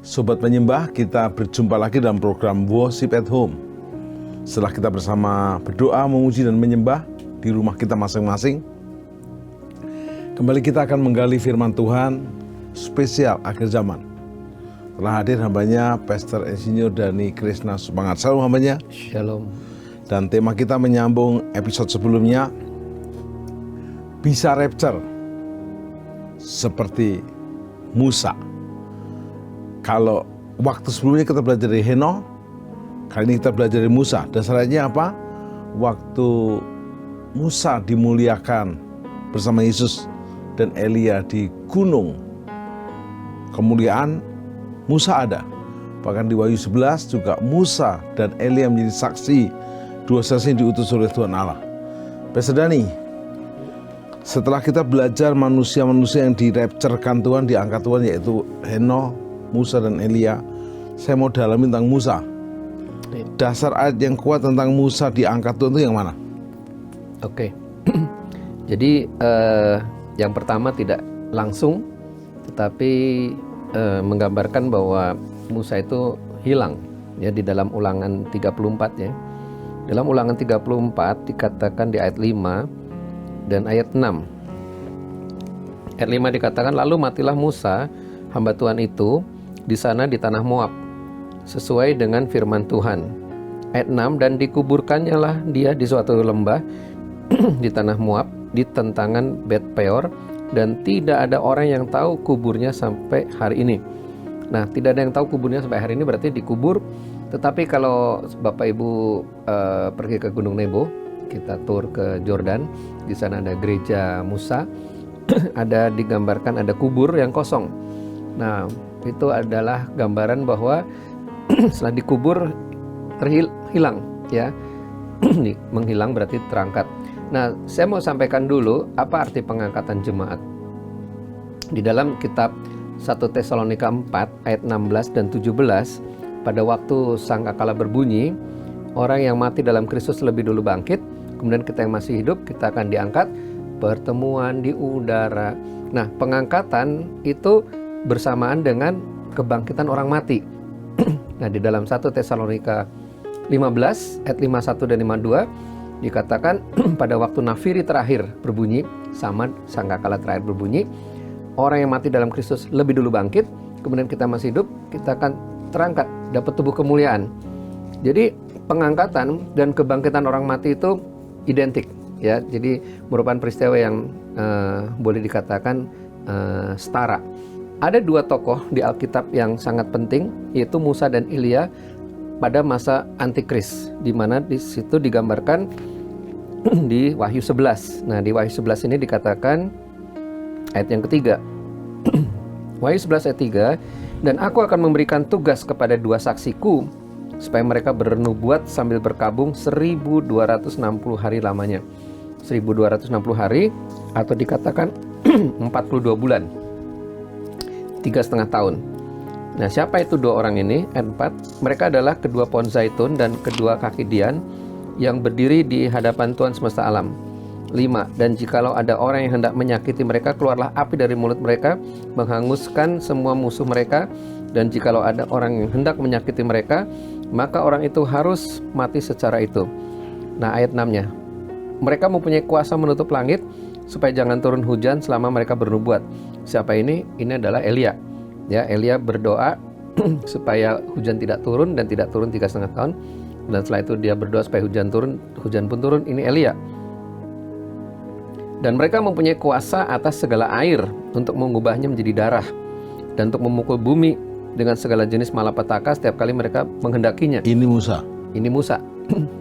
Sobat Penyembah, kita berjumpa lagi dalam program Worship at Home. Setelah kita bersama berdoa, memuji dan menyembah di rumah kita masing-masing, kembali kita akan menggali firman Tuhan spesial akhir zaman. Telah hadir hambanya Pastor Insinyur Dhani Krishna Sumangat. Salam hambanya. Shalom. Dan tema kita menyambung episode sebelumnya, bisa rapture seperti Musa. Kalau waktu sebelumnya kita belajar dari Henokh, kali ini kita belajar dari Musa. Dasarnya apa? Waktu Musa dimuliakan bersama Yesus dan Elia di gunung, kemuliaan Musa ada. Bahkan di Wahyu 11 juga Musa dan Elia menjadi saksi, dua saksi yang diutus oleh Tuhan Allah. Pastor Dhani, setelah kita belajar manusia-manusia yang dirapturekan Tuhan, diangkat Tuhan, yaitu Henokh, Musa dan Elia, saya mau dalami tentang Musa. Dasar ayat yang kuat tentang Musa diangkat Tuhan itu yang mana? Oke. Jadi yang pertama tidak langsung, tetapi menggambarkan bahwa Musa itu hilang ya di dalam Ulangan 34 ya. Dalam Ulangan 34 dikatakan di ayat 5 dan ayat 6. Ayat 5 dikatakan, lalu matilah Musa hamba Tuhan itu di sana di tanah Moab, sesuai dengan firman Tuhan. Ayat 6, dan dikuburkannya lah dia di suatu lembah di tanah Moab, di tentangan Bet Peor, dan tidak ada orang yang tahu kuburnya sampai hari ini. Nah, tidak ada yang tahu kuburnya sampai hari ini berarti dikubur. Tetapi kalau Bapak Ibu pergi ke Gunung Nebo, kita tur ke Jordan, di sana ada gereja Musa, ada digambarkan ada kubur yang kosong. Nah, itu adalah gambaran bahwa setelah dikubur hilang ya. Menghilang berarti terangkat. Nah, saya mau sampaikan dulu apa arti pengangkatan jemaat. Di dalam kitab 1 Tesalonika 4 ayat 16 dan 17, pada waktu sangkakala berbunyi, orang yang mati dalam Kristus lebih dulu bangkit, kemudian kita yang masih hidup kita akan diangkat, pertemuan di udara. Nah, pengangkatan itu bersamaan dengan kebangkitan orang mati. Nah, di dalam 1 Tesalonika 15 ayat 51 dan 52 dikatakan pada waktu nafiri terakhir berbunyi, sama sangkakala terakhir berbunyi, orang yang mati dalam Kristus lebih dulu bangkit, kemudian kita masih hidup, kita akan terangkat, dapat tubuh kemuliaan. Jadi pengangkatan dan kebangkitan orang mati itu identik ya. Jadi merupakan peristiwa yang boleh dikatakan setara. Ada dua tokoh di Alkitab yang sangat penting, yaitu Musa dan Elia pada masa Antikris, di mana di situ digambarkan di Wahyu 11. Nah, di Wahyu 11 ini dikatakan ayat yang ketiga. Wahyu 11 ayat 3, dan aku akan memberikan tugas kepada dua saksiku supaya mereka bernubuat sambil berkabung 1260 hari lamanya. 1260 hari atau dikatakan 42 bulan. 3,5 tahun. Nah, siapa itu dua orang ini? Ayat 4, mereka adalah kedua pohon zaitun dan kedua kaki dian yang berdiri di hadapan Tuhan semesta alam. 5, dan jikalau ada orang yang hendak menyakiti mereka, keluarlah api dari mulut mereka, menghanguskan semua musuh mereka. Dan jikalau ada orang yang hendak menyakiti mereka, maka orang itu harus mati secara itu. Nah, ayat 6-nya, mereka mempunyai kuasa menutup langit supaya jangan turun hujan selama mereka bernubuat. Siapa ini? Ini adalah Elia. Ya, Elia berdoa supaya hujan tidak turun dan tidak turun 3,5 tahun. Dan setelah itu dia berdoa supaya hujan turun, hujan pun turun. Ini Elia. Dan mereka mempunyai kuasa atas segala air untuk mengubahnya menjadi darah dan untuk memukul bumi dengan segala jenis malapetaka setiap kali mereka menghendakinya. Ini Musa. Ini Musa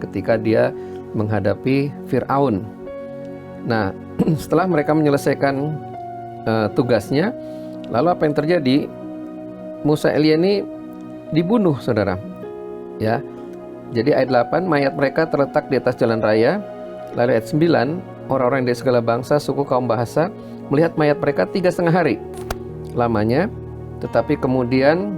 ketika dia menghadapi Fir'aun. Nah, setelah mereka menyelesaikan tugasnya, lalu apa yang terjadi? Musa Elia ini dibunuh, saudara. Ya. Jadi ayat 8, mayat mereka terletak di atas jalan raya. Lalu ayat 9, orang-orang dari segala bangsa, suku, kaum, bahasa melihat mayat mereka 3,5 hari lamanya. Tetapi kemudian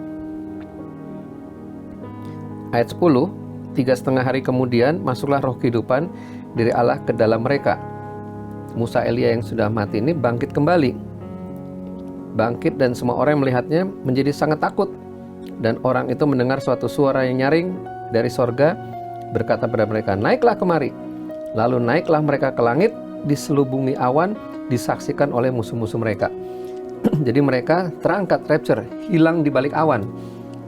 ayat 10, 3,5 hari kemudian masuklah roh kehidupan dari Allah ke dalam mereka. Musa Elia yang sudah mati ini bangkit kembali. Bangkit dan semua orang yang melihatnya menjadi sangat takut. Dan orang itu mendengar suatu suara yang nyaring dari sorga, berkata pada mereka, naiklah kemari. Lalu naiklah mereka ke langit, diselubungi awan, disaksikan oleh musuh-musuh mereka. Jadi mereka terangkat, rapture, hilang di balik awan.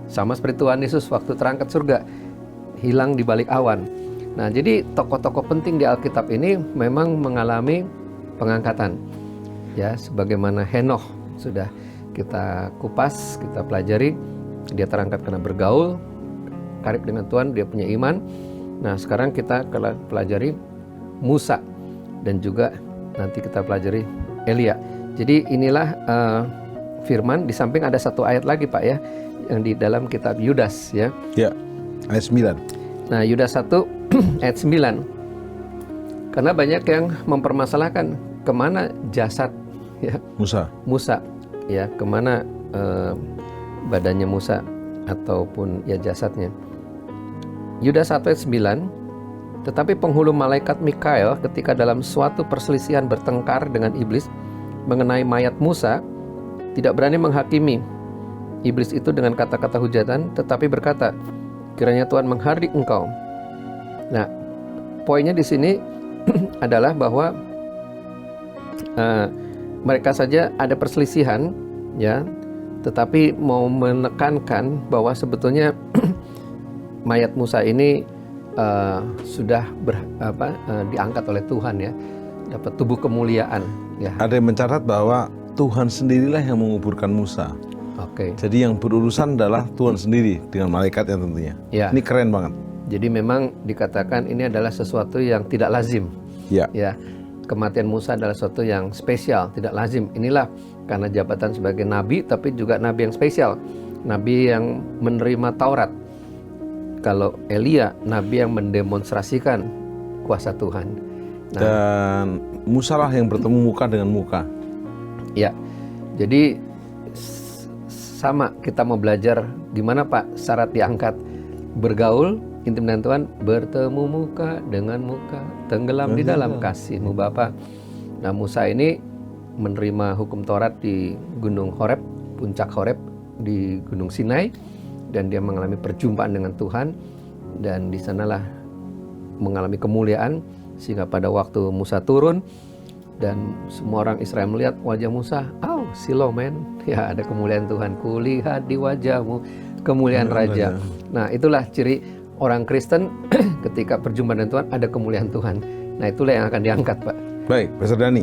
Sama seperti Tuhan Yesus waktu terangkat surga, hilang di balik awan. Nah, jadi tokoh-tokoh penting di Alkitab ini memang mengalami pengangkatan. Ya, sebagaimana Henokh sudah kita kupas, kita pelajari, dia terangkat karena bergaul karib dengan Tuhan, dia punya iman. Nah, sekarang kita pelajari Musa dan juga nanti kita pelajari Elia. Jadi inilah firman. Di samping ada satu ayat lagi Pak ya, yang di dalam kitab Yudas ya. Ya, ayat 9. Nah, Yudas 1 ayat 9. Karena banyak yang mempermasalahkan kemana jasad ya Musa ya, kemana badannya Musa ataupun ya jasadnya. Yudas 1 ayat 9. Tetapi penghulu malaikat Mikael ketika dalam suatu perselisihan bertengkar dengan iblis mengenai mayat Musa, tidak berani menghakimi iblis itu dengan kata-kata hujatan, tetapi berkata, kiranya Tuhan menghardik engkau. Nah, poinnya di sini adalah bahwa mereka saja ada perselisihan, ya, tetapi mau menekankan bahwa sebetulnya mayat Musa ini sudah diangkat oleh Tuhan ya, dapat tubuh kemuliaan. Ya. Ada yang mencatat bahwa Tuhan sendirilah yang menguburkan Musa. Oke. Jadi yang berurusan adalah Tuhan sendiri dengan malaikatnya tentunya. Ya. Ini keren banget. Jadi memang dikatakan ini adalah sesuatu yang tidak lazim. Ya. Ya. Kematian Musa adalah sesuatu yang spesial, tidak lazim. Inilah karena jabatan sebagai nabi, tapi juga nabi yang spesial, nabi yang menerima Taurat. Kalau Elia, nabi yang mendemonstrasikan kuasa Tuhan. Nah, dan Musa lah yang bertemu muka dengan muka. Ya, jadi sama kita mau belajar gimana Pak syarat diangkat, bergaul intim dengan Tuhan, bertemu muka dengan muka, tenggelam di dalam kasih-Mu Bapa. Nah, Musa ini menerima hukum Taurat di Gunung Horeb, puncak Horeb di Gunung Sinai, dan dia mengalami perjumpaan dengan Tuhan, dan di sanalah mengalami kemuliaan, sehingga pada waktu Musa turun dan semua orang Israel melihat wajah Musa, Silo men, ya ada kemuliaan Tuhan, kulihat di wajahmu kemuliaan Raja. Nah, itulah ciri orang Kristen ketika perjumpaan dengan Tuhan, ada kemuliaan Tuhan. Nah, itulah yang akan diangkat Pak. Baik, Pastor Dhani,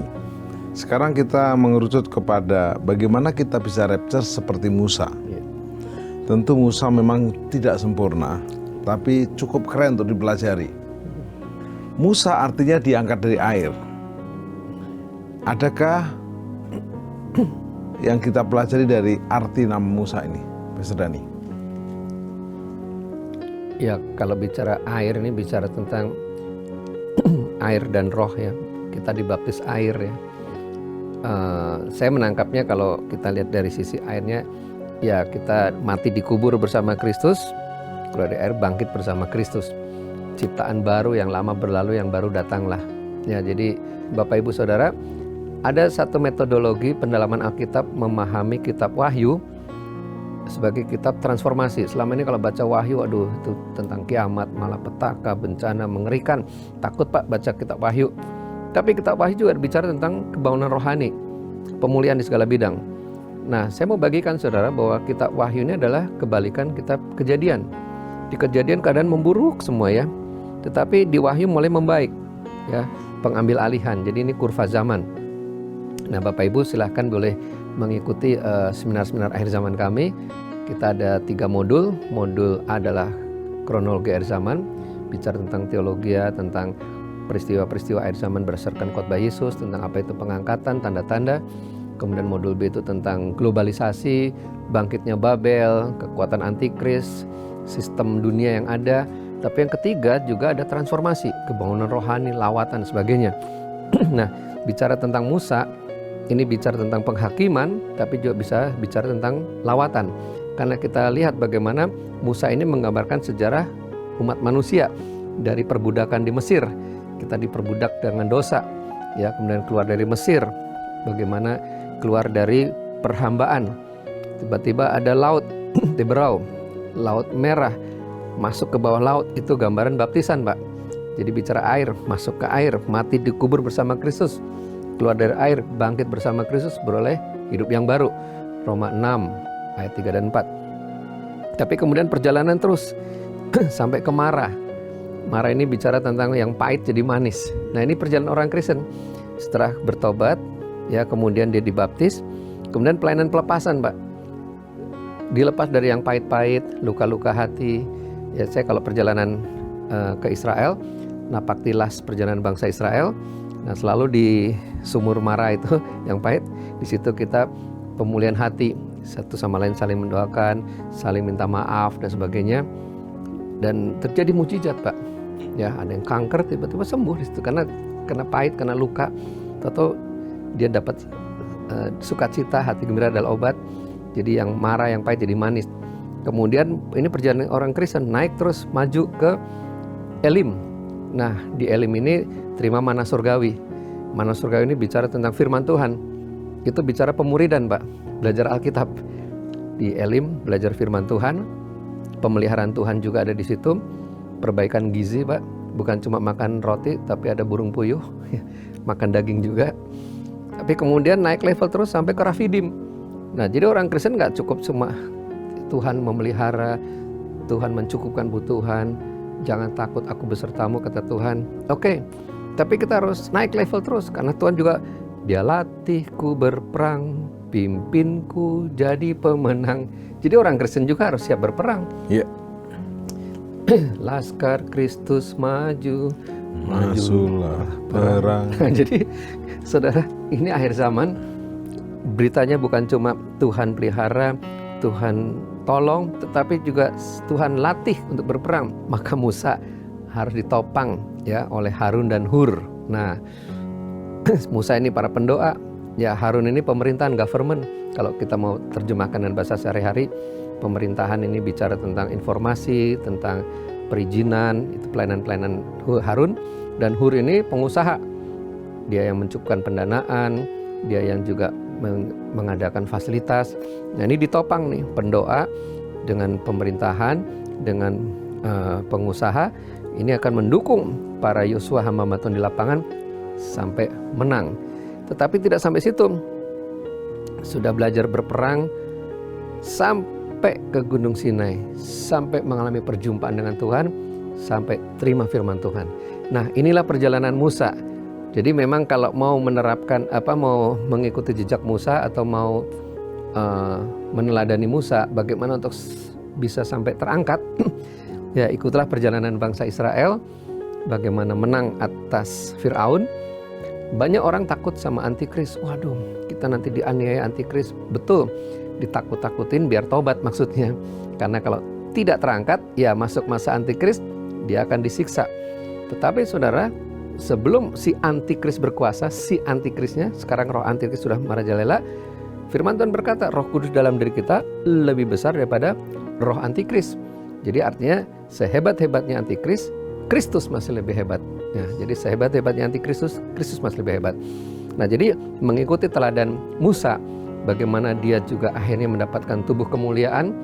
sekarang kita mengerucut kepada bagaimana kita bisa rapture seperti Musa. Ya. Tentu Musa memang tidak sempurna, tapi cukup keren untuk dipelajari. Musa artinya diangkat dari air. Adakah yang kita pelajari dari arti nama Musa ini, Pastor Dhani? Ya, kalau bicara air ini bicara tentang air dan roh ya. Kita dibaptis air ya. Saya menangkapnya kalau kita lihat dari sisi airnya, ya kita mati dikubur bersama Kristus, keluar dari air bangkit bersama Kristus. Ciptaan baru, yang lama berlalu, yang baru datanglah. Ya, jadi Bapak Ibu Saudara, ada satu metodologi pendalaman Alkitab memahami kitab Wahyu sebagai kitab transformasi. Selama ini kalau baca Wahyu, aduh itu tentang kiamat, malapetaka, bencana, mengerikan. Takut Pak baca kitab Wahyu. Tapi kitab Wahyu juga bicara tentang kebangunan rohani, pemulihan di segala bidang. Nah, saya mau bagikan saudara bahwa kitab Wahyu ini adalah kebalikan kitab Kejadian. Di Kejadian keadaan memburuk semua ya. Tetapi di Wahyu mulai membaik ya, pengambil alihan. Jadi ini kurva zaman. Nah, Bapak Ibu silahkan boleh mengikuti seminar-seminar akhir zaman kami. Kita ada 3 modul. Modul A adalah kronologi akhir zaman, bicara tentang teologi, tentang peristiwa-peristiwa akhir zaman berdasarkan khotbah Yesus, tentang apa itu pengangkatan, tanda-tanda. Kemudian modul B itu tentang globalisasi, bangkitnya Babel, kekuatan antikris, sistem dunia yang ada. Tapi yang ketiga juga ada transformasi, kebangunan rohani, lawatan, sebagainya. Nah, bicara tentang Musa, ini bicara tentang penghakiman, tapi juga bisa bicara tentang lawatan. Karena kita lihat bagaimana Musa ini menggambarkan sejarah umat manusia dari perbudakan di Mesir. Kita diperbudak dengan dosa, ya, kemudian keluar dari Mesir. Bagaimana keluar dari perhambaan. Tiba-tiba ada laut, Teberau, Laut Merah, masuk ke bawah laut, itu gambaran baptisan, Pak. Jadi bicara air, masuk ke air, mati dikubur bersama Kristus, keluar dari air, bangkit bersama Kristus, beroleh hidup yang baru. Roma 6 ayat 3 dan 4. Tapi kemudian perjalanan terus sampai ke Mara. Mara ini bicara tentang yang pahit jadi manis. Nah, ini perjalanan orang Kristen. Setelah bertobat, ya kemudian dia dibaptis, kemudian pelayanan pelepasan, Pak. Dilepas dari yang pahit-pahit, luka-luka hati. Ya, saya kalau perjalanan ke Israel, napak tilas perjalanan bangsa Israel. Nah, selalu di sumur Mara itu yang pahit, di situ kita pemulihan hati, satu sama lain saling mendoakan, saling minta maaf dan sebagainya. Dan terjadi mujizat, Pak. Ya, ada yang kanker tiba-tiba sembuh di situ karena pahit, karena luka. Atau dia dapat sukacita, hati gembira adalah obat. Jadi yang marah, yang pahit jadi manis. Kemudian ini perjalanan orang Kristen naik terus maju ke Elim. Nah, di Elim ini terima mana surgawi. Mana surgawi ini bicara tentang firman Tuhan. Itu bicara pemuridan, Pak. Belajar Alkitab. Di Elim belajar firman Tuhan. Pemeliharaan Tuhan juga ada di situ. Perbaikan gizi, Pak. Bukan cuma makan roti, tapi ada burung puyuh. Makan daging juga. Tapi kemudian naik level terus sampai ke Rafidim. Nah, jadi orang Kristen nggak cukup cuma Tuhan memelihara, Tuhan mencukupkan kebutuhan. Jangan takut, aku besertamu, kata Tuhan. Oke, tapi kita harus naik level terus. Karena Tuhan juga, dia latihku berperang, pimpinku jadi pemenang. Jadi orang Kristen juga harus siap berperang. Iya. Laskar Kristus maju, Masulah perang. Jadi saudara, ini akhir zaman. Beritanya bukan cuma Tuhan pelihara, Tuhan tolong, tetapi juga Tuhan latih untuk berperang. Maka Musa harus ditopang ya oleh Harun dan Hur. Nah, Musa ini para pendoa, ya Harun ini pemerintahan, government. Kalau kita mau terjemahkan dengan bahasa sehari-hari, pemerintahan ini bicara tentang informasi, tentang perizinan, itu pelayanan-pelayanan Harun. Dan Hur ini pengusaha, dia yang mencukupkan pendanaan, dia yang juga mengadakan fasilitas. Nah, ini ditopang nih, pendoa dengan pemerintahan, dengan pengusaha. Ini akan mendukung para Yosua hamba Tuhan di lapangan sampai menang. Tetapi tidak sampai situ. Sudah belajar berperang sampai ke Gunung Sinai, sampai mengalami perjumpaan dengan Tuhan, sampai terima firman Tuhan. Nah, inilah perjalanan Musa. Jadi memang kalau mau menerapkan mau mengikuti jejak Musa atau mau meneladani Musa, bagaimana untuk bisa sampai terangkat, ya ikutlah perjalanan bangsa Israel, bagaimana menang atas Fir'aun. Banyak orang takut sama antikris. Waduh, kita nanti dianiaya antikris. Betul, ditakut-takutin biar tobat maksudnya. Karena kalau tidak terangkat, ya masuk masa antikris, dia akan disiksa. Tetapi saudara, sebelum si antikris berkuasa, si antikrisnya, sekarang roh antikris sudah merajalela, firman Tuhan berkata, Roh Kudus dalam diri kita lebih besar daripada roh antikris. Jadi artinya sehebat-hebatnya antikris, Kristus masih lebih hebat. Ya, jadi sehebat-hebatnya antikristus, Kristus masih lebih hebat. Nah, jadi mengikuti teladan Musa, bagaimana dia juga akhirnya mendapatkan tubuh kemuliaan,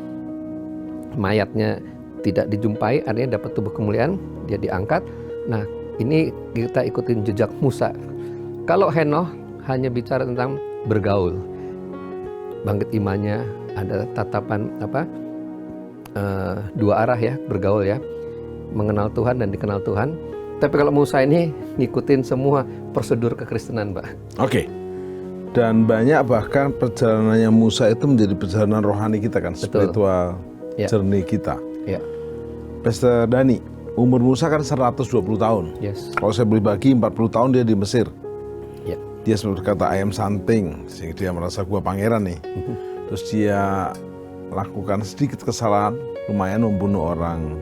mayatnya tidak dijumpai, artinya dapat tubuh kemuliaan, dia diangkat. Nah, ini kita ikutin jejak Musa. Kalau Henoh hanya bicara tentang bergaul, bangkit imannya, ada tatapan dua arah ya, bergaul ya, mengenal Tuhan dan dikenal Tuhan. Tapi kalau Musa ini ngikutin semua prosedur kekristenan, Mbak. Oke. Dan banyak bahkan perjalanannya Musa itu menjadi perjalanan rohani kita kan, betul, spiritual journey kita. Ya. Pastor Dani, umur Musa kan 120 tahun. Yes. Kalau saya boleh bagi 40 tahun dia di Mesir. Ya. Dia seperti berkata I am something, sehingga dia merasa gua pangeran nih. Terus dia lakukan sedikit kesalahan, lumayan membunuh orang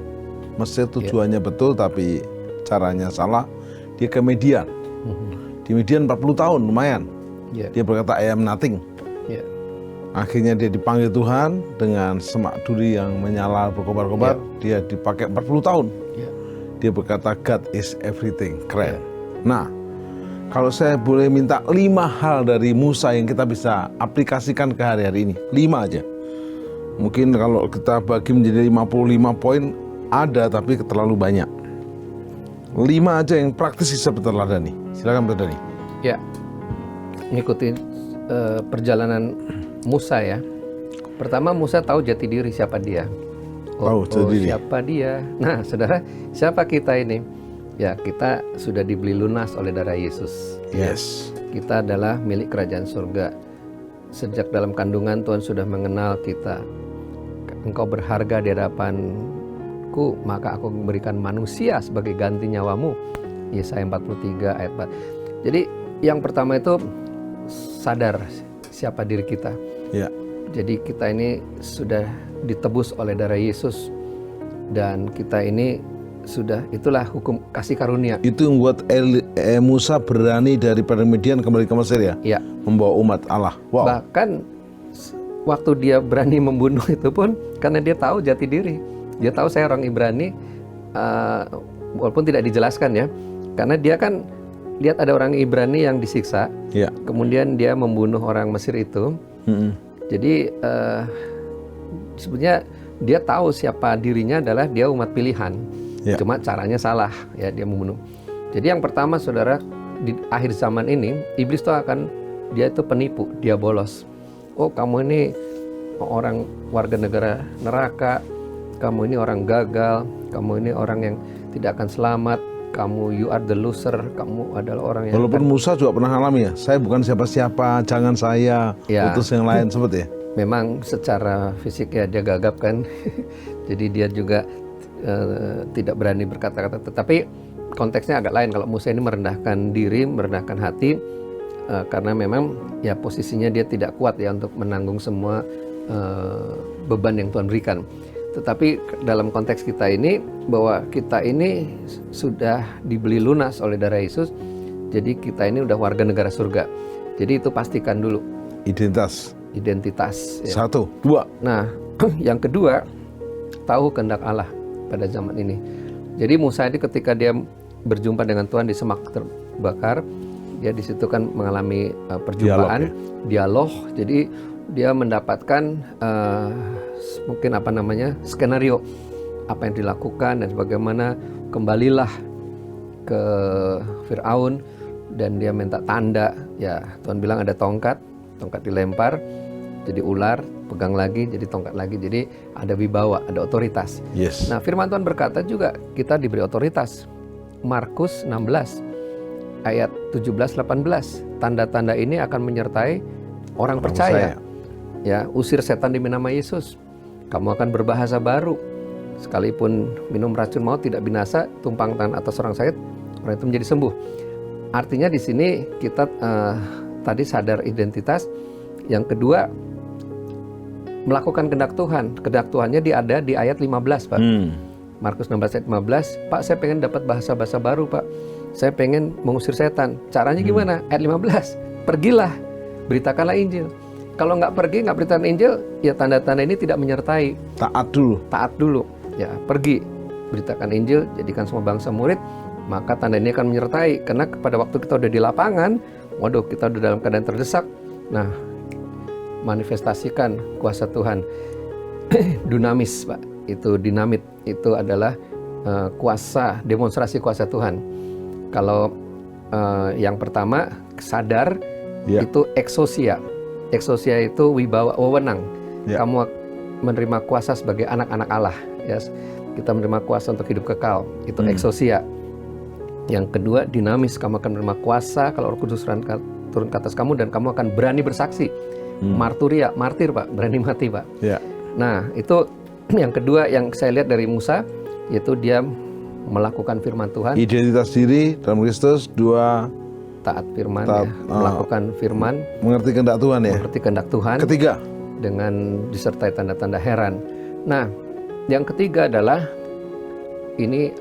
Mesir, tujuannya betul tapi caranya salah. Dia ke Midian. Di Midian 40 tahun, lumayan. Dia berkata I am nothing. Akhirnya dia dipanggil Tuhan dengan semak duri yang menyala berkobar-kobar. Dia dipakai 40 tahun. Dia berkata God is everything. Keren. Nah, kalau saya boleh minta 5 hal dari Musa yang kita bisa aplikasikan ke hari-hari ini, 5 aja. Mungkin kalau kita bagi menjadi 55 poin ada, tapi terlalu banyak. 5 aja yang praktis bisa diteladani. Silakan Pak Dani. Ya, ngikutin perjalanan Musa ya. Pertama Musa tahu jati diri siapa dia. Tahu jati diri. Siapa dia? Nah, saudara, siapa kita ini? Ya, kita sudah dibeli lunas oleh darah Yesus. Yes. Kita adalah milik kerajaan surga. Sejak dalam kandungan Tuhan sudah mengenal kita. Engkau berharga di hadapanku, maka aku memberikan manusia sebagai ganti nyawamu. Yesaya 43 ayat 4. Jadi yang pertama itu sadar siapa diri kita. Ya. Jadi kita ini sudah ditebus oleh darah Yesus. Dan kita ini sudah, itulah hukum kasih karunia. Itu yang membuat Musa berani dari padang Midian kembali ke Mesir ya? Ya. Membawa umat Allah. Wow. Bahkan waktu dia berani membunuh itu pun karena dia tahu jati diri. Dia tahu saya orang Ibrani, walaupun tidak dijelaskan ya. Karena dia kan lihat ada orang Ibrani yang disiksa, Ya. kemudian dia membunuh orang Mesir itu. Jadi sebenarnya dia tahu siapa dirinya adalah dia umat pilihan. Ya. Cuma caranya salah ya, dia membunuh. Jadi yang pertama saudara, di akhir zaman ini iblis tuh dia itu penipu, dia bolos. Oh, kamu ini orang warga negara neraka, kamu ini orang gagal, kamu ini orang yang tidak akan selamat, kamu you are the loser, kamu adalah orang yang Walaupun Musa juga pernah alami ya, saya bukan siapa-siapa, jangan saya Ya. utus yang lain seperti ya. memang secara fisik ya dia gagap kan. Jadi dia juga tidak berani berkata-kata, tetapi konteksnya agak lain. Kalau Musa ini merendahkan diri, merendahkan hati, karena memang ya posisinya dia tidak kuat ya untuk menanggung semua beban yang Tuhan berikan. Tetapi dalam konteks kita ini, bahwa kita ini sudah dibeli lunas oleh darah Yesus, jadi kita ini udah warga negara surga. Jadi itu pastikan dulu Identitas. ya. 1, 2. Nah, yang kedua, tahu kehendak Allah pada zaman ini. Jadi Musa ini ketika dia berjumpa dengan Tuhan di semak terbakar, dia di situ kan mengalami perjumpaan, dialog. Jadi dia mendapatkan mungkin skenario apa yang dilakukan dan bagaimana. Kembalilah ke Firaun dan dia minta tanda. Ya, Tuhan bilang ada tongkat dilempar jadi ular, pegang lagi jadi tongkat lagi, jadi ada wibawa, ada otoritas. Yes. Nah, firman Tuhan berkata juga kita diberi otoritas. Markus 16 ayat 17-18, tanda-tanda ini akan menyertai orang percaya. Ya, usir setan demi nama Yesus. Kamu akan berbahasa baru. Sekalipun minum racun maut tidak binasa, tumpang tangan atas orang sakit, orang itu menjadi sembuh. Artinya di sini kita tadi sadar identitas. Yang kedua, melakukan kehendak Tuhan. Kehendak Tuhannya ada di ayat 15, Pak. Markus 16 ayat 15, Pak, saya pengen dapat bahasa-bahasa baru, Pak. Saya pengen mengusir setan. Caranya gimana? Ayat 15, pergilah, beritakanlah Injil. Kalau nggak pergi, nggak beritakan Injil, ya tanda-tanda ini tidak menyertai. Taat dulu. Ya, pergi, beritakan Injil, jadikan semua bangsa murid, maka tanda ini akan menyertai. Karena pada waktu kita udah di lapangan, waduh, kita udah dalam keadaan terdesak. Nah, manifestasikan kuasa Tuhan. Dunamis, Pak. Itu dinamit, itu adalah kuasa, demonstrasi kuasa Tuhan. Kalau yang pertama sadar, itu eksosia. Eksosia itu wibawa, wewenang. Kamu menerima kuasa sebagai anak-anak Allah. Yes. Kita menerima kuasa untuk hidup kekal. Itu eksosia. Yang kedua, dinamis. Kamu akan menerima kuasa kalau Roh Kudus turun ke atas kamu dan kamu akan berani bersaksi. Martir, Pak, berani mati, Pak. Nah, itu yang kedua yang saya lihat dari Musa, yaitu dia melakukan firman Tuhan. Identitas diri dalam Kristus. 2, taat firman, melakukan firman. Mengerti kehendak Tuhan ya. Mengerti kehendak Tuhan. Ketiga, dengan disertai tanda-tanda heran. Nah, yang ketiga adalah ini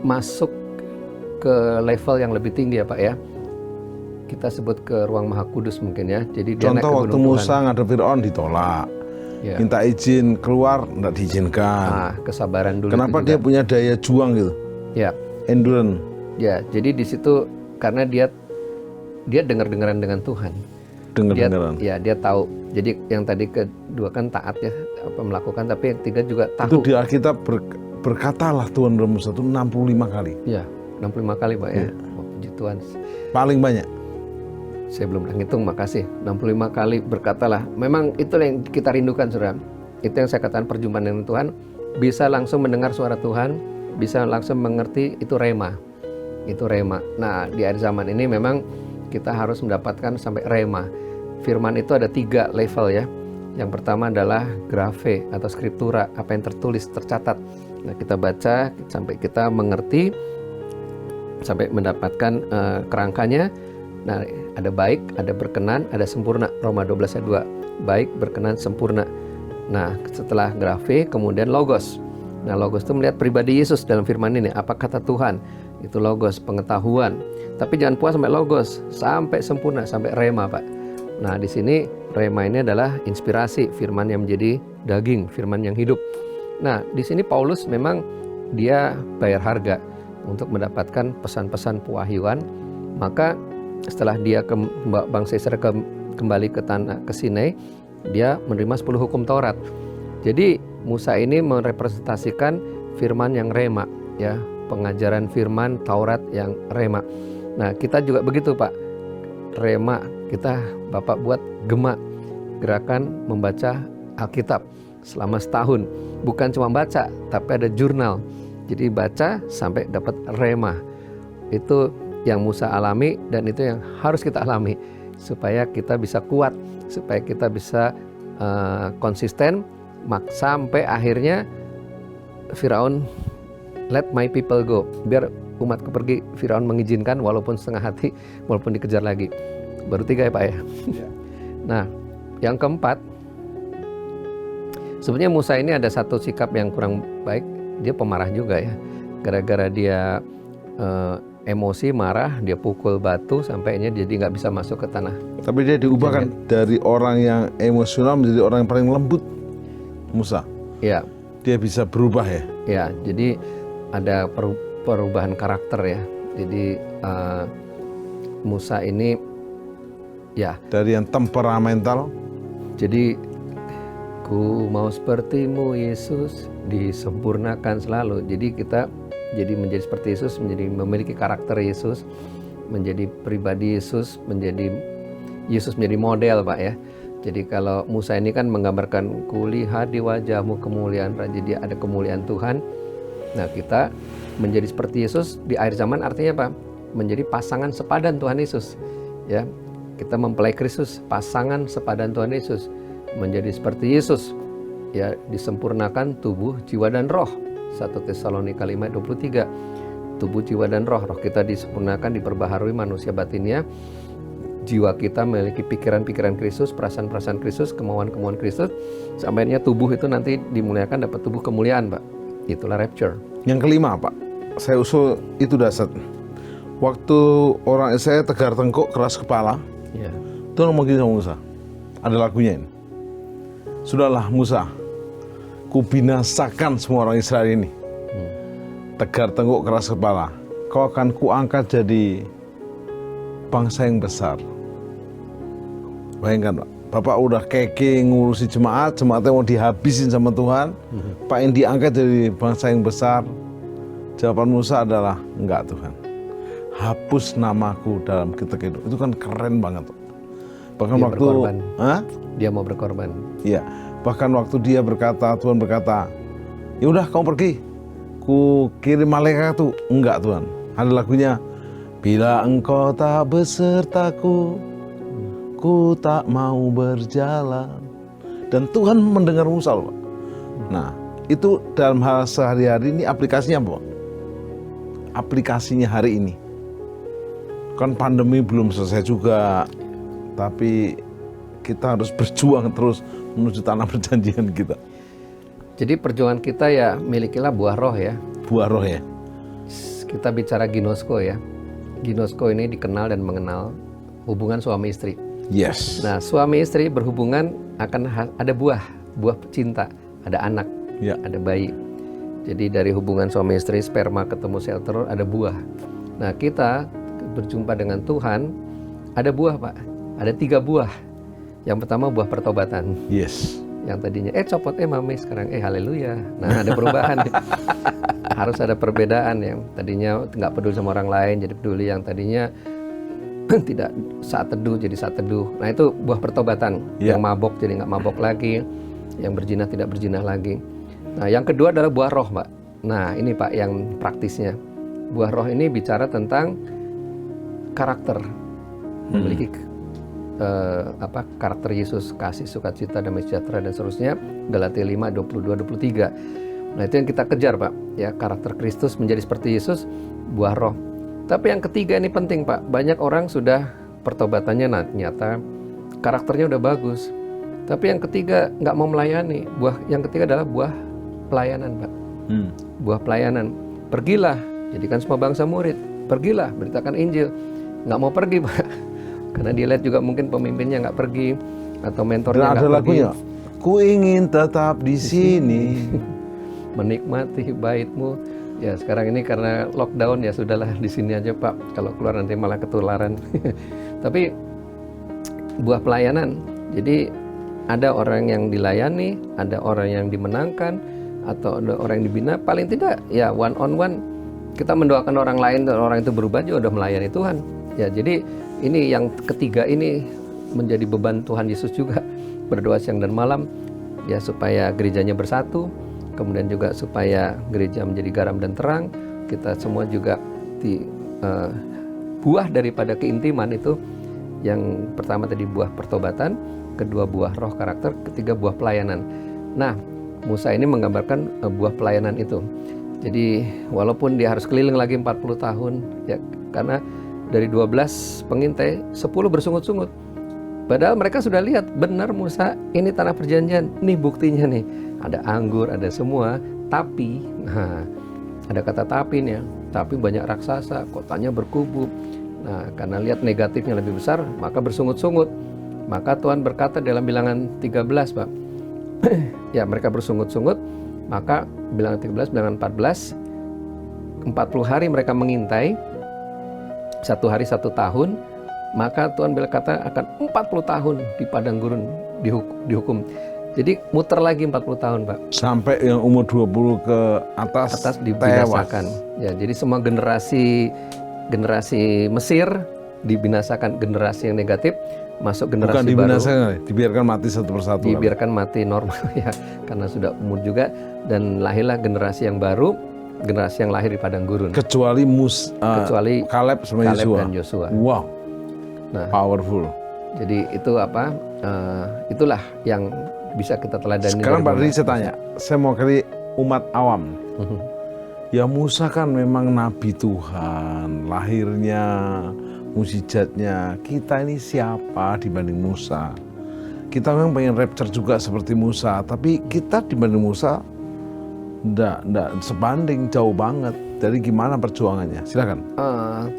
masuk ke level yang lebih tinggi ya Pak ya. Kita sebut ke ruang Maha Kudus mungkin ya. Jadi dia contoh waktu Musa ngadep Firaun ditolak. Ya. Minta izin keluar enggak diizinkan. Nah, kesabaran dulu. Kenapa dia punya daya juang gitu? Ya. Endurance. Ya, jadi di situ karena dia dengar-dengaran dengan Tuhan. Dengar-dengaran. Dia tahu Jadi yang tadi kedua kan taat ya, melakukan, tapi yang ketiga juga tahu. Itu di Alkitab berkatalah Tuhan kepada Musa itu 65 kali. Ya, 65 kali Pak ya. Oh, puji Tuhan. Paling banyak. Saya belum pernah ngitung, makasih. 65 kali berkatalah. Memang itu yang kita rindukan, Saudara. Itu yang saya katakan, perjumpaan dengan Tuhan. Bisa langsung mendengar suara Tuhan, bisa langsung mengerti, itu rema. Itu rema. Nah, di akhir zaman ini memang kita harus mendapatkan sampai rema. Firman itu ada 3 level ya. Yang pertama adalah grafe atau skriptura, apa yang tertulis, tercatat. Nah, kita baca sampai kita mengerti, sampai mendapatkan kerangkanya. Nah, ada baik, ada berkenan, ada sempurna. Roma 12 ayat 2. Baik, berkenan, sempurna. Nah, setelah grafe, kemudian logos. Nah, logos itu melihat pribadi Yesus dalam firman ini. Apa kata Tuhan? Itu logos, pengetahuan. Tapi jangan puas sampai logos, sampai sempurna, sampai rema, Pak. Nah, di sini rema ini adalah inspirasi, firman yang menjadi daging, firman yang hidup. Nah, di sini Paulus memang dia bayar harga untuk mendapatkan pesan-pesan pewahyuan. Maka setelah dia bangsa Israel kembali ke tanah ke Sinai, dia menerima 10 hukum Taurat. Jadi Musa ini merepresentasikan firman yang rema, ya, pengajaran firman Taurat yang rema. Nah, kita juga begitu, Pak. Rema, kita Bapak buat gema, gerakan membaca Alkitab selama setahun. Bukan cuma baca, tapi ada jurnal. Jadi baca sampai dapat rema. Itu yang Musa alami dan itu yang harus kita alami supaya kita bisa kuat, supaya kita bisa konsisten, sampai akhirnya Firaun, let my people go, biar umatku pergi. Firaun mengizinkan walaupun setengah hati, walaupun dikejar lagi. Baru 3 ya Pak ya. Nah, yang keempat, sebenarnya Musa ini ada satu sikap yang kurang baik. Dia pemarah juga ya. Gara-gara dia emosi, marah, dia pukul batu sampainya jadi nggak bisa masuk ke tanah. Tapi dia diubahkan dari orang yang emosional menjadi orang yang paling lembut, Musa. Ya. Dia bisa berubah ya. Ya, jadi ada perubahan karakter ya. Jadi Musa ini ya dari yang temperamental. Jadi ku mau sepertimu Yesus, disempurnakan selalu. Jadi kita jadi menjadi seperti Yesus, menjadi memiliki karakter Yesus, menjadi pribadi Yesus, menjadi Yesus menjadi model Pak ya. Jadi kalau Musa ini kan menggambarkan kulihat di wajahmu kemuliaan Raja, dia ada kemuliaan Tuhan. Nah, kita menjadi seperti Yesus di akhir zaman artinya apa? Menjadi pasangan sepadan Tuhan Yesus. Ya, kita mempelai Kristus, pasangan sepadan Tuhan Yesus, menjadi seperti Yesus. Ya, disempurnakan tubuh, jiwa dan roh. 1 Tesalonika 5:23. Tubuh, jiwa dan roh. Roh kita disempurnakan, diperbaharui manusia batinnya. Jiwa kita memiliki pikiran-pikiran Kristus, perasaan-perasaan Kristus, kemauan-kemauan Kristus. Sampainya tubuh itu nanti dimuliakan, dapat tubuh kemuliaan, Pak. Itulah rapture. Yang kelima, Pak, saya usul itu dasar. Waktu orang Israel tegar tengkuk, keras kepala, Ya. Tuhan ngomong gini sama Musa. Ada lagunya ini. Sudahlah Musa, kubinasakan semua orang Israel ini. Tegar tengkuk, keras kepala. Kau akan kuangkat jadi bangsa yang besar. Bayangkan Pak, Bapak udah keke ngurusi jemaatnya mau dihabisin sama Tuhan. Pak yang diangkat jadi bangsa yang besar. Jawaban Musa adalah, enggak Tuhan. Hapus namaku dalam kitab hidup. Itu kan keren banget. Bahkan Dia waktu berkorban. Dia mau berkorban. Iya, bahkan waktu dia berkata, Tuhan berkata, ya udah kamu pergi, ku kirim malaikat tuh. Enggak Tuhan. Ada lagunya, bila engkau tak besertaku, ku tak mau berjalan. Dan Tuhan mendengar Musa loh. Nah, itu dalam hal sehari-hari ini aplikasinya apa? Aplikasinya hari ini. Kan pandemi belum selesai juga, tapi kita harus berjuang terus menuju tanah perjanjian kita. Jadi perjuangan kita ya milikilah buah roh ya. Buah roh ya. Kita bicara ginosko ya. Ginosko ini dikenal dan mengenal hubungan suami istri. Yes. Nah, suami istri berhubungan akan ada buah cinta, ada anak, Ya. ada bayi. Jadi dari hubungan suami istri, sperma ketemu sel telur, ada buah. Nah, kita berjumpa dengan Tuhan, ada buah Pak, ada 3 buah. Yang pertama buah pertobatan. Yes. Yang tadinya copot mami, sekarang haleluya. Nah, ada perubahan. Harus ada perbedaan ya. Tadinya nggak peduli sama orang lain jadi peduli, yang tadinya tidak saat teduh jadi saat teduh. Nah, itu buah pertobatan. Ya. Yang mabok jadi nggak mabok lagi, yang berzina tidak berzina lagi. Nah, yang kedua adalah buah roh, Pak. Nah, ini Pak yang praktisnya. Buah roh ini bicara tentang karakter, memiliki karakter Yesus, kasih, sukacita, damai sejahtera dan seterusnya. Galatia 5, 22, 23. Nah, itu yang kita kejar, Pak. Ya, karakter Kristus menjadi seperti Yesus, buah roh. Tapi yang ketiga ini penting, Pak. Banyak orang sudah pertobatannya nyata, karakternya udah bagus. Tapi yang ketiga nggak mau melayani. Yang ketiga adalah buah pelayanan, Pak. Buah pelayanan. Pergilah, jadikan semua bangsa murid. Pergilah, beritakan Injil. Nggak mau pergi, Pak. Karena dia lihat juga mungkin pemimpinnya nggak pergi, atau mentornya nggak pergi. Ada lagunya, ku ingin tetap di sini. Menikmati baitmu. Ya, sekarang ini karena lockdown ya sudahlah di sini aja, Pak. Kalau keluar nanti malah ketularan. Tapi buah pelayanan. Jadi ada orang yang dilayani, ada orang yang dimenangkan, atau ada orang yang dibina. Paling tidak ya one on one kita mendoakan orang lain dan orang itu berubah juga udah melayani Tuhan. Ya, jadi ini yang ketiga ini menjadi beban Tuhan Yesus juga, berdoa siang dan malam ya supaya gerejanya bersatu, kemudian juga supaya gereja menjadi garam dan terang. Kita semua juga buah daripada keintiman itu, yang pertama tadi buah pertobatan, kedua buah roh karakter, ketiga buah pelayanan. Nah, Musa ini menggambarkan buah pelayanan itu. Jadi walaupun dia harus keliling lagi 40 tahun ya, karena dari 12 pengintai 10 bersungut-sungut. Padahal mereka sudah lihat benar Musa ini tanah perjanjian, nih buktinya nih, ada anggur, ada semua, tapi nah ada kata tapi nih ya, tapi banyak raksasa, kotanya berkubu. Nah, karena lihat negatifnya lebih besar, maka bersungut-sungut. Maka Tuhan berkata dalam Bilangan 13, Pak. Ya, mereka bersungut-sungut, maka Bilangan 13, Bilangan 14, 40 hari mereka mengintai, 1 hari 1 tahun, maka Tuhan berkata akan 40 tahun di padang gurun dihukum. Jadi muter lagi 40 tahun, Pak. Sampai yang umur 20 ke atas dibinasakan. Ya, jadi semua generasi Mesir dibinasakan, generasi yang negatif masuk generasi bukan dibinasakan, baru. Dibiarkan mati satu persatu. Dibiarkan mati normal ya, karena sudah umur juga, dan lahirlah generasi yang baru, generasi yang lahir di padang gurun. Kecuali Kaleb sama dan Yosua. Wow. Nah, powerful. Jadi itu itulah yang bisa kita teladani. Sekarang Pak Dri, saya tanya, saya mau kali umat awam. Ya, Musa kan memang nabi Tuhan, lahirnya, mukjizatnya. Kita ini siapa dibanding Musa? Kita memang pengen rapture juga seperti Musa, tapi kita dibanding Musa enggak sebanding, jauh banget. Jadi gimana perjuangannya? Silakan.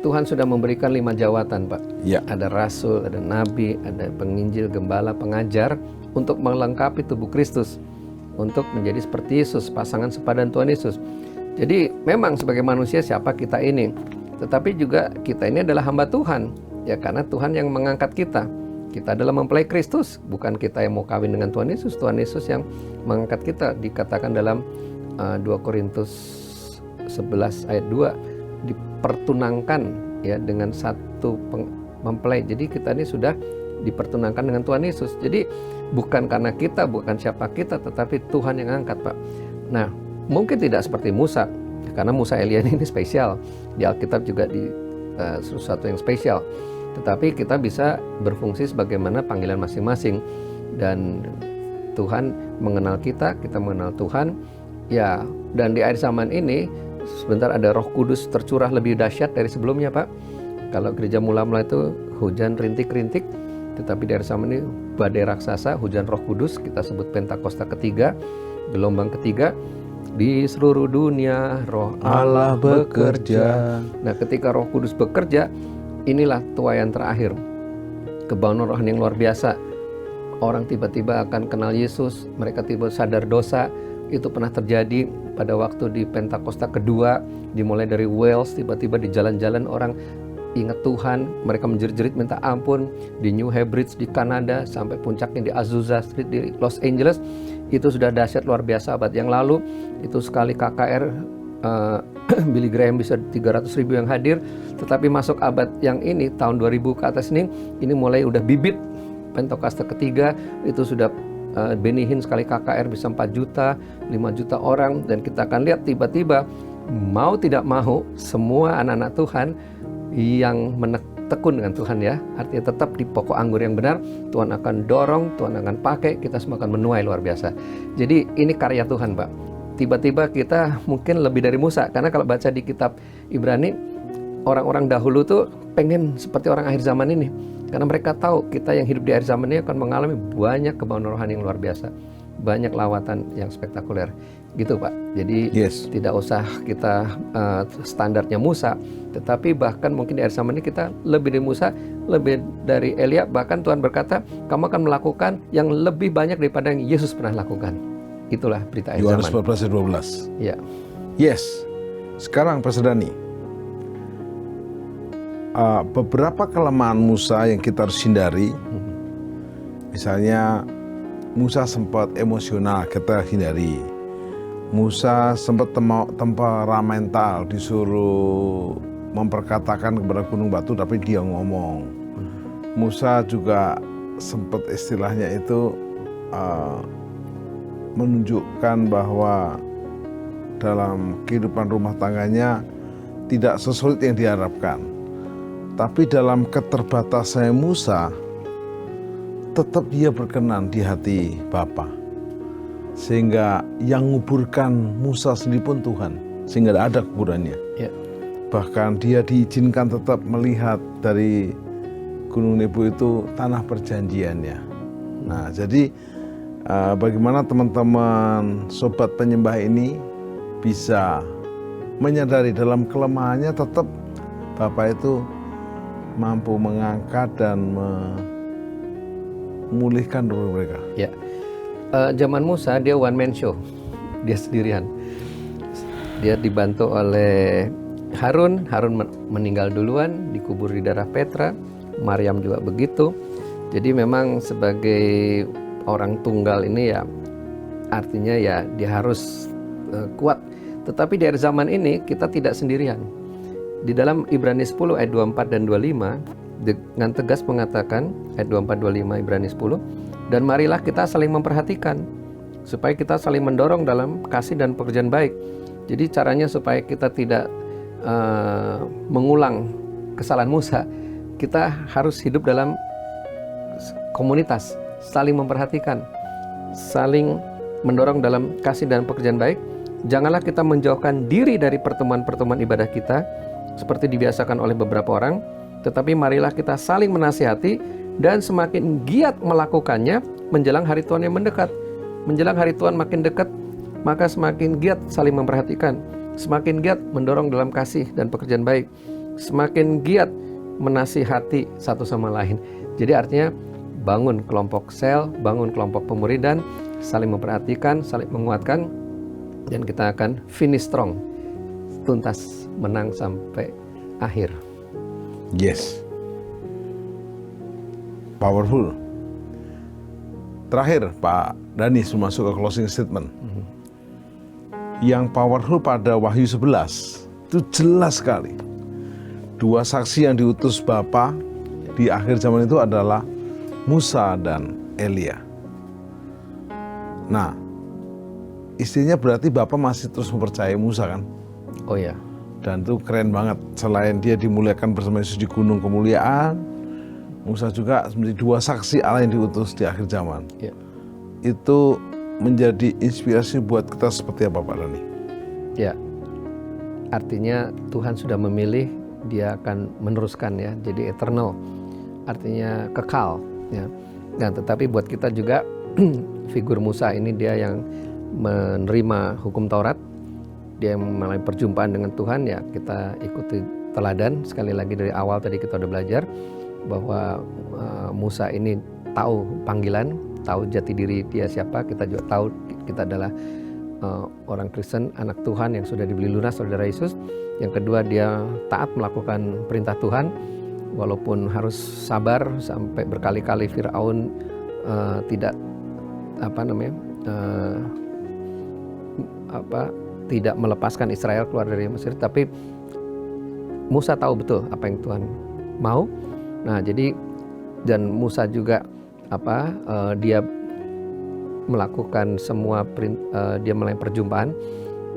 Tuhan sudah memberikan 5 jawatan, Pak. Ya. Ada rasul, ada nabi, ada penginjil, gembala, pengajar, untuk melengkapi tubuh Kristus, untuk menjadi seperti Yesus, pasangan sepadan Tuhan Yesus. Jadi memang sebagai manusia siapa kita ini, tetapi juga kita ini adalah hamba Tuhan, ya, karena Tuhan yang mengangkat kita. Kita adalah mempelai Kristus, bukan kita yang mau kawin dengan Tuhan Yesus. Tuhan Yesus yang mengangkat kita. Dikatakan dalam 2 Korintus 11 ayat 2, dipertunangkan ya dengan satu mempelai. Jadi kita ini sudah dipertunangkan dengan Tuhan Yesus. Jadi bukan karena kita, bukan siapa kita, tetapi Tuhan yang angkat, Pak. Nah, mungkin tidak seperti Musa, karena Musa Elia ini spesial. Di Alkitab juga sesuatu yang spesial. Tetapi kita bisa berfungsi sebagaimana panggilan masing-masing. Dan Tuhan mengenal kita mengenal Tuhan. Ya, dan di akhir zaman ini sebentar ada Roh Kudus tercurah lebih dahsyat dari sebelumnya, Pak. Kalau gereja mula-mula itu hujan rintik-rintik, tetapi di akhir zaman ini badai raksasa, hujan Roh Kudus, kita sebut Pentakosta ketiga, gelombang ketiga. Di seluruh dunia Roh Allah bekerja. Nah, ketika Roh Kudus bekerja, inilah tuaian terakhir, kebauan rohani yang luar biasa. Orang tiba-tiba akan kenal Yesus, mereka tiba sadar dosa. Itu pernah terjadi pada waktu di Pentakosta kedua, dimulai dari Wales, tiba-tiba di jalan-jalan orang ingat Tuhan, mereka menjerit-jerit minta ampun di New Hebrides di Kanada, sampai puncaknya di Azusa Street di Los Angeles. Itu sudah dahsyat luar biasa abad yang lalu. Itu sekali KKR Billy Graham bisa 300.000 yang hadir. Tetapi masuk abad yang ini, tahun 2000 ke atas ini mulai udah bibit Pentakosta ketiga. Itu sudah Benny Hinn sekali KKR bisa 4 juta, 5 juta orang. Dan kita akan lihat tiba-tiba mau tidak mau semua anak-anak Tuhan yang tekun dengan Tuhan ya, artinya tetap di pokok anggur yang benar, Tuhan akan dorong, Tuhan akan pakai, kita semua akan menuai luar biasa. Jadi ini karya Tuhan, Pak. Tiba-tiba kita mungkin lebih dari Musa, karena kalau baca di kitab Ibrani, orang-orang dahulu tuh pengen seperti orang akhir zaman ini, karena mereka tahu kita yang hidup di akhir zaman ini akan mengalami banyak kebanggaan rohani yang luar biasa, banyak lawatan yang spektakuler, gitu Pak. Jadi tidak usah kita standarnya Musa, tetapi bahkan mungkin di akhir zaman ini kita lebih dari Musa, lebih dari Elia. Bahkan Tuhan berkata, kamu akan melakukan yang lebih banyak daripada yang Yesus pernah lakukan. Itulah berita akhir zaman. Yohanes 14:12. Ya. Yes. Sekarang Pastor Dhani, beberapa kelemahan Musa yang kita harus hindari. Misalnya Musa sempat emosional, kita hindari. Musa sempat temperamental, disuruh memperkatakan kepada gunung batu tapi dia ngomong. Musa juga sempat istilahnya itu menunjukkan bahwa dalam kehidupan rumah tangganya tidak sesulit yang diharapkan. Tapi dalam keterbatasan Musa, tetap dia berkenan di hati Bapa. Sehingga yang nguburkan Musa sendiri pun Tuhan. Sehingga ada kuburannya. Ya. Bahkan dia diizinkan tetap melihat dari Gunung Nebo itu tanah perjanjiannya. Nah, jadi bagaimana teman-teman sobat penyembah ini bisa menyadari dalam kelemahannya tetap Bapak itu mampu mengangkat dan memulihkan roh mereka. Ya. Zaman Musa dia one man show, dia sendirian. Dia dibantu oleh Harun. Harun meninggal duluan, dikubur di darah Petra. Maryam juga begitu. Jadi memang sebagai orang tunggal ini ya, artinya ya dia harus kuat. Tetapi di akhir zaman ini kita tidak sendirian. Di dalam Ibrani 10 ayat 24 dan 25 dengan tegas mengatakan, ayat 24-25 Ibrani 10, dan marilah kita saling memperhatikan supaya kita saling mendorong dalam kasih dan pekerjaan baik. Jadi caranya supaya kita tidak mengulang kesalahan Musa, kita harus hidup dalam komunitas, saling memperhatikan, saling mendorong dalam kasih dan pekerjaan baik. Janganlah kita menjauhkan diri dari pertemuan-pertemuan ibadah kita seperti dibiasakan oleh beberapa orang, tetapi marilah kita saling menasihati dan semakin giat melakukannya menjelang hari Tuhan yang mendekat. Menjelang hari Tuhan makin dekat, maka semakin giat saling memperhatikan, semakin giat mendorong dalam kasih dan pekerjaan baik, semakin giat menasihati satu sama lain. Jadi artinya bangun kelompok sel, bangun kelompok pemuridan, saling memperhatikan, saling menguatkan, dan kita akan finish strong, tuntas, menang sampai akhir. Yes. Powerful. Terakhir Pak Dhani masuk ke closing statement. Yang powerful pada Wahyu 11 itu jelas sekali. Dua saksi yang diutus Bapa di akhir zaman itu adalah Musa dan Elia. Nah, istrinya berarti Bapak masih terus mempercayai Musa kan? Oh ya. Dan itu keren banget. Selain dia dimuliakan bersama Yesus di gunung kemuliaan, Musa juga menjadi dua saksi Allah yang diutus di akhir zaman. Ya. Itu menjadi inspirasi buat kita seperti apa Pak Dhani? Ya, artinya Tuhan sudah memilih, dia akan meneruskan ya, jadi eternal, artinya kekal ya. Nah, tetapi buat kita juga figur Musa ini dia yang menerima hukum Taurat, dia yang melalui perjumpaan dengan Tuhan ya, kita ikuti teladan. Sekali lagi dari awal tadi kita udah belajar bahwa Musa ini tahu panggilan, tahu jati diri dia siapa. Kita juga tahu kita adalah orang Kristen, anak Tuhan yang sudah dibeli lunas oleh darah Yesus. Yang kedua, dia taat melakukan perintah Tuhan, walaupun harus sabar sampai berkali-kali Firaun tidak tidak melepaskan Israel keluar dari Mesir, tapi Musa tahu betul apa yang Tuhan mau. Nah, jadi dan Musa juga dia melakukan semua dia mulai perjumpaan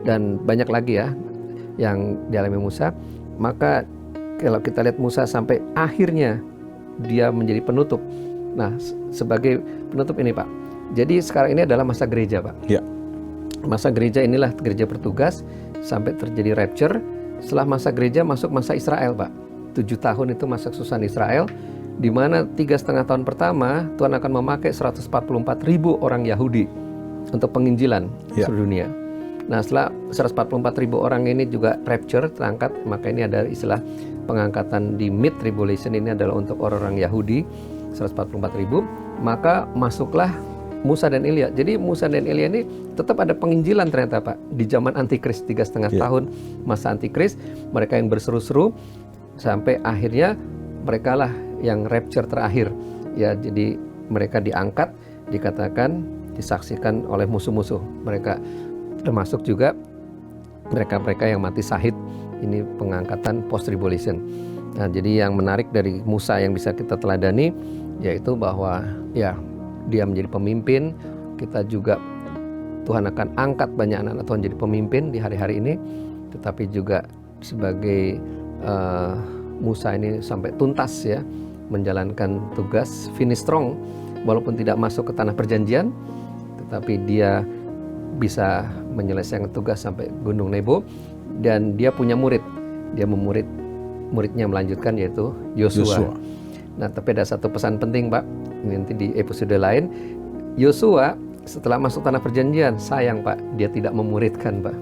dan banyak lagi ya yang dialami Musa. Maka kalau kita lihat Musa sampai akhirnya dia menjadi penutup. Nah, sebagai penutup ini Pak, jadi sekarang ini adalah masa gereja Pak. Ya. Masa gereja inilah gereja bertugas sampai terjadi rapture. Setelah masa gereja masuk masa Israel Pak. 7 tahun itu masa kesusahan Israel, di mana 3,5 tahun pertama Tuhan akan memakai 144.000 orang Yahudi untuk penginjilan seluruh dunia. Nah, setelah 144.000 orang ini juga rapture, terangkat, maka ini ada istilah pengangkatan di mid tribulation, ini adalah untuk orang-orang Yahudi 144.000. Maka masuklah Musa dan Elia. Jadi Musa dan Elia ini tetap ada penginjilan ternyata Pak. Di zaman Antikris 3,5 tahun masa Antikris, mereka yang berseru-seru sampai akhirnya mereka lah yang rapture terakhir. Ya, jadi mereka diangkat, dikatakan, disaksikan oleh musuh-musuh mereka, termasuk juga mereka-mereka yang mati syahid. Ini pengangkatan post tribulation. Nah, jadi yang menarik dari Musa yang bisa kita teladani yaitu bahwa ya dia menjadi pemimpin. Kita juga Tuhan akan angkat banyak anak-anak Tuhan jadi pemimpin di hari-hari ini. Tetapi juga sebagai Musa ini sampai tuntas ya menjalankan tugas, finish strong, walaupun tidak masuk ke tanah perjanjian, tetapi dia bisa menyelesaikan tugas sampai Gunung Nebo. Dan dia punya murid, dia muridnya melanjutkan yaitu Yosua. Nah, tapi ada satu pesan penting Pak, nanti di episode lain. Yosua setelah masuk tanah perjanjian, sayang Pak, dia tidak memuridkan Pak,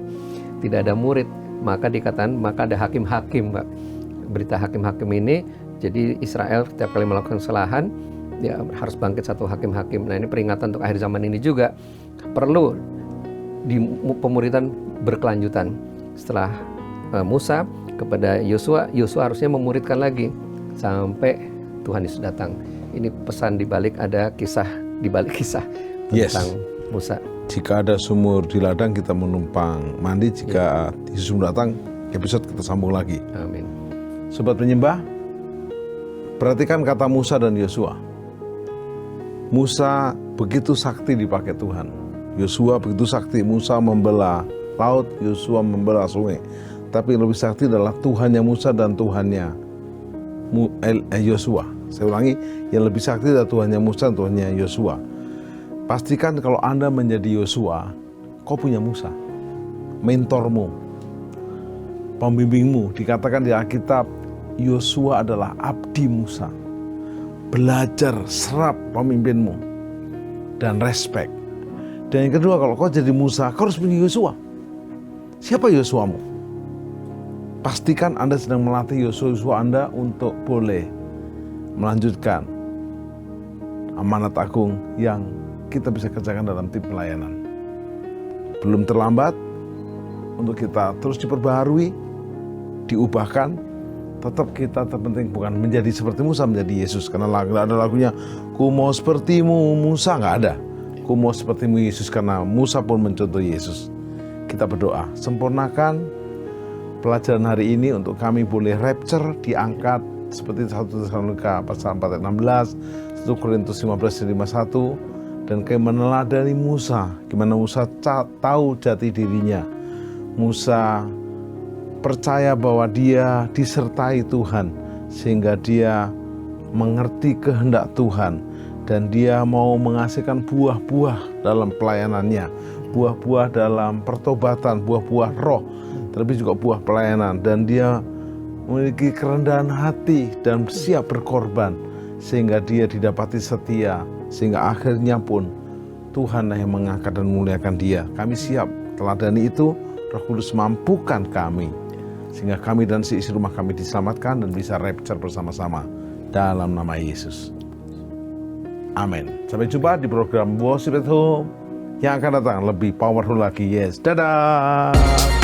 tidak ada murid. Maka dikatakan, maka ada hakim-hakim Pak. Berita hakim-hakim ini, jadi Israel setiap kali melakukan kesalahan, ya harus bangkit satu hakim-hakim. Nah, ini peringatan untuk akhir zaman ini juga, perlu di pemuridan berkelanjutan. Setelah Musa kepada Yosua, Yosua harusnya memuridkan lagi sampai Tuhan Yesus datang. Ini pesan dibalik, ada kisah dibalik kisah tentang Musa. Jika ada sumur di ladang, kita menumpang mandi. Jika Yesus datang, episode kita sambung lagi. Amin. Sobat penyembah, perhatikan kata Musa dan Yosua. Musa begitu sakti dipakai Tuhan. Yosua begitu sakti. Musa membelah laut, Yosua membelah sungai. Tapi yang lebih sakti adalah Tuhannya Musa dan Tuhannya Yosua. Saya ulangi, yang lebih sakti adalah Tuhannya Musa dan Tuhannya Yosua. Pastikan kalau Anda menjadi Yosua, kau punya Musa, mentormu, pembimbingmu. Dikatakan di Alkitab, Yosua adalah abdi Musa. Belajar, serap pemimpinmu, dan respect. Dan yang kedua, kalau kau jadi Musa, kau harus punya Yosua. Siapa Yosuamu? Pastikan Anda sedang melatih Yosua Anda untuk boleh melanjutkan amanat agung yang kita bisa kerjakan dalam tim pelayanan. Belum terlambat untuk kita terus diperbaharui, diubahkan. Tetap kita terpenting bukan menjadi seperti Musa, menjadi Yesus. Karena ada lagunya, ku mau sepertimu Musa, nggak ada. Ku mau sepertimu Yesus, karena Musa pun mencontoh Yesus. Kita berdoa, sempurnakan pelajaran hari ini untuk kami boleh rapture, diangkat seperti 1 Tesalonika pasal 4 ayat 16, 1 Korintus 15 ayat 51, dan kami meneladani Musa, gimana Musa tahu jati dirinya. Musa percaya bahwa dia disertai Tuhan sehingga dia mengerti kehendak Tuhan dan dia mau menghasilkan buah-buah dalam pelayanannya, buah-buah dalam pertobatan, buah-buah roh, terlebih juga buah pelayanan. Dan dia memiliki kerendahan hati dan siap berkorban sehingga dia didapati setia, sehingga akhirnya pun Tuhan yang mengangkat dan memuliakan dia. Kami siap teladani itu. Roh Kudus mampukan kami sehingga kami dan si isi rumah kami diselamatkan dan bisa rapture bersama-sama dalam nama Yesus. Amin. Sampai jumpa di program Worship at Home yang akan datang lebih powerful lagi. Yes, dadah.